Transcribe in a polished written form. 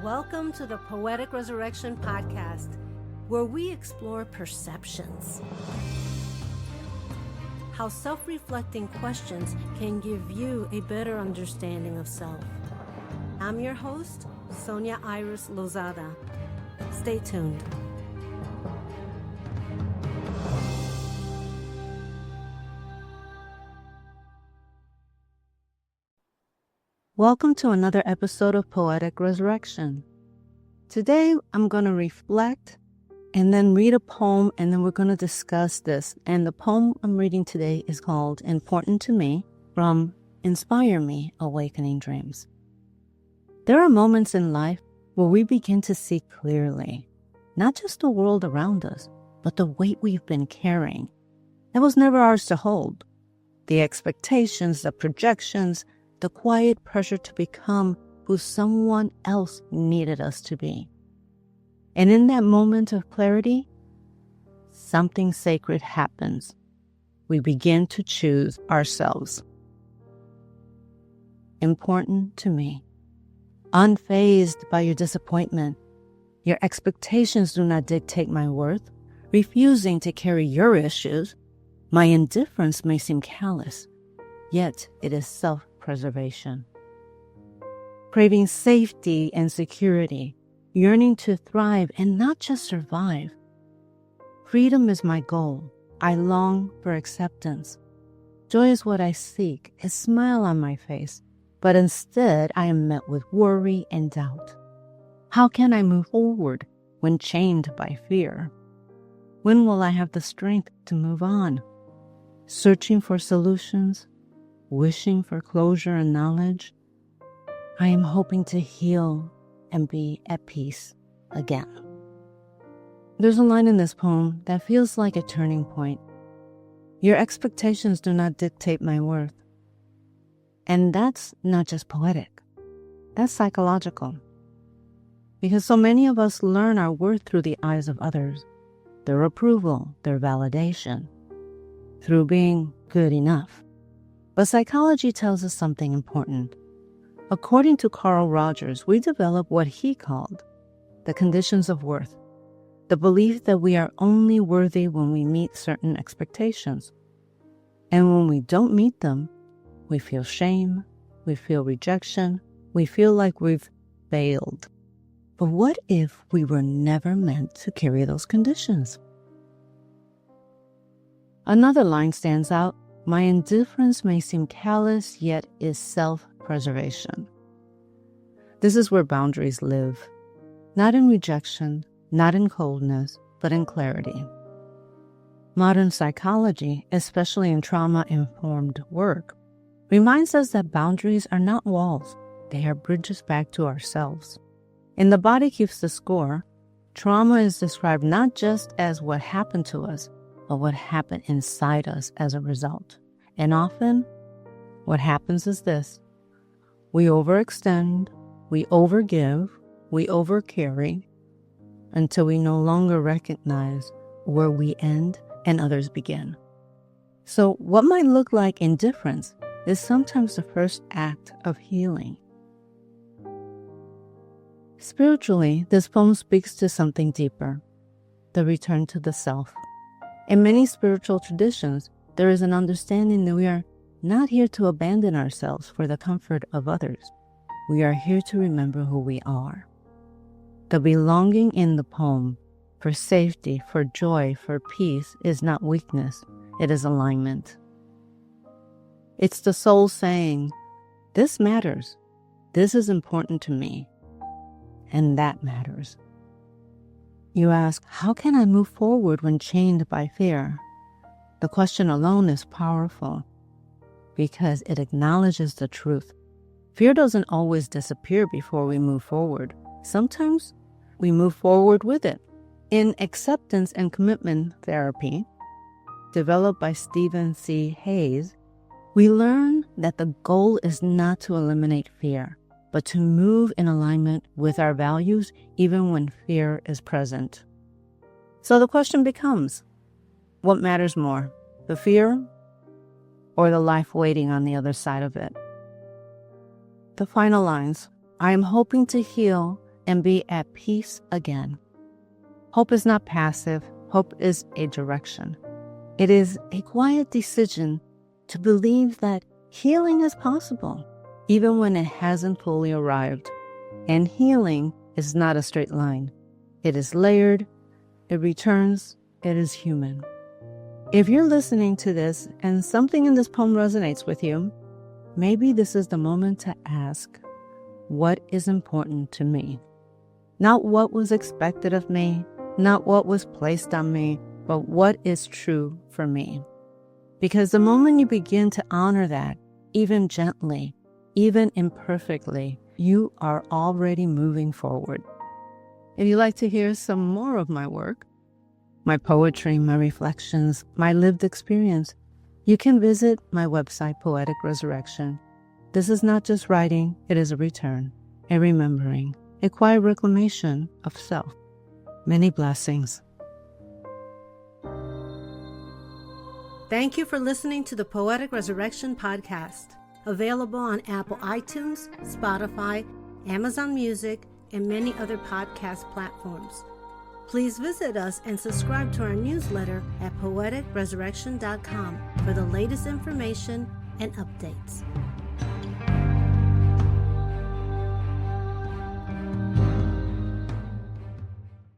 Welcome to the Poetic Resurrection podcast, where we explore perceptions. How self-reflecting questions can give you a better understanding of self. I'm your host, Sonia Iris Lozada. Stay tuned. Welcome to another episode of Poetic Resurrection. Today, I'm going to reflect and then read a poem, and then we're going to discuss this. And the poem I'm reading today is called Important to Me from Inspire Me, Awakening Dreams. There are moments in life where we begin to see clearly, not just the world around us, but the weight we've been carrying. That was never ours to hold. The expectations, the projections, the quiet pressure to become who someone else needed us to be. And in that moment of clarity, something sacred happens. We begin to choose ourselves. Important to me. Unfazed by your disappointment, your expectations do not dictate my worth. Refusing to carry your issues, my indifference may seem callous, yet it is self-preservation. Craving safety and security, yearning to thrive and not just survive. Freedom is my goal. I long for acceptance. Joy is what I seek, a smile on my face, but instead I am met with worry and doubt. How can I move forward when chained by fear? When will I have the strength to move on? Searching for solutions, wishing for closure and knowledge, I am hoping to heal and be at peace again. There's a line in this poem that feels like a turning point. Your expectations do not dictate my worth. And that's not just poetic. That's psychological. Because so many of us learn our worth through the eyes of others, their approval, their validation, through being good enough. But psychology tells us something important. According to Carl Rogers, we develop what he called the conditions of worth, the belief that we are only worthy when we meet certain expectations. And when we don't meet them, we feel shame, we feel rejection, we feel like we've failed. But what if we were never meant to carry those conditions? Another line stands out. My indifference may seem callous, yet is self-preservation. This is where boundaries live, not in rejection, not in coldness, but in clarity. Modern psychology, especially in trauma-informed work, reminds us that boundaries are not walls, they are bridges back to ourselves. In The Body Keeps the Score, trauma is described not just as what happened to us, but what happened inside us as a result. And often, what happens is this. We overextend, we overgive, we overcarry, until we no longer recognize where we end and others begin. So what might look like indifference is sometimes the first act of healing. Spiritually, this poem speaks to something deeper, the return to the self. In many spiritual traditions, there is an understanding that we are not here to abandon ourselves for the comfort of others. We are here to remember who we are. The belonging in the poem for safety, for joy, for peace is not weakness, it is alignment. It's the soul saying, this matters, this is important to me, and that matters. You ask, how can I move forward when chained by fear? The question alone is powerful because it acknowledges the truth. Fear doesn't always disappear before we move forward. Sometimes we move forward with it. In Acceptance and Commitment Therapy, developed by Stephen C. Hayes, we learn that the goal is not to eliminate fear, but to move in alignment with our values even when fear is present. So the question becomes, what matters more, the fear or the life waiting on the other side of it? The final lines, I am hoping to heal and be at peace again. Hope is not passive. Hope is a direction. It is a quiet decision to believe that healing is possible, even when it hasn't fully arrived. And healing is not a straight line. It is layered, it returns, it is human. If you're listening to this and something in this poem resonates with you, maybe this is the moment to ask, what is important to me? Not what was expected of me, not what was placed on me, but what is true for me. Because the moment you begin to honor that, even gently, even imperfectly, you are already moving forward. If you'd like to hear some more of my work, my poetry, my reflections, my lived experience, you can visit my website, Poetic Resurrection. This is not just writing, it is a return, a remembering, a quiet reclamation of self. Many blessings. Thank you for listening to the Poetic Resurrection podcast, available on Apple iTunes, Spotify, Amazon Music, and many other podcast platforms. Please visit us and subscribe to our newsletter at poeticresurrection.com for the latest information and updates.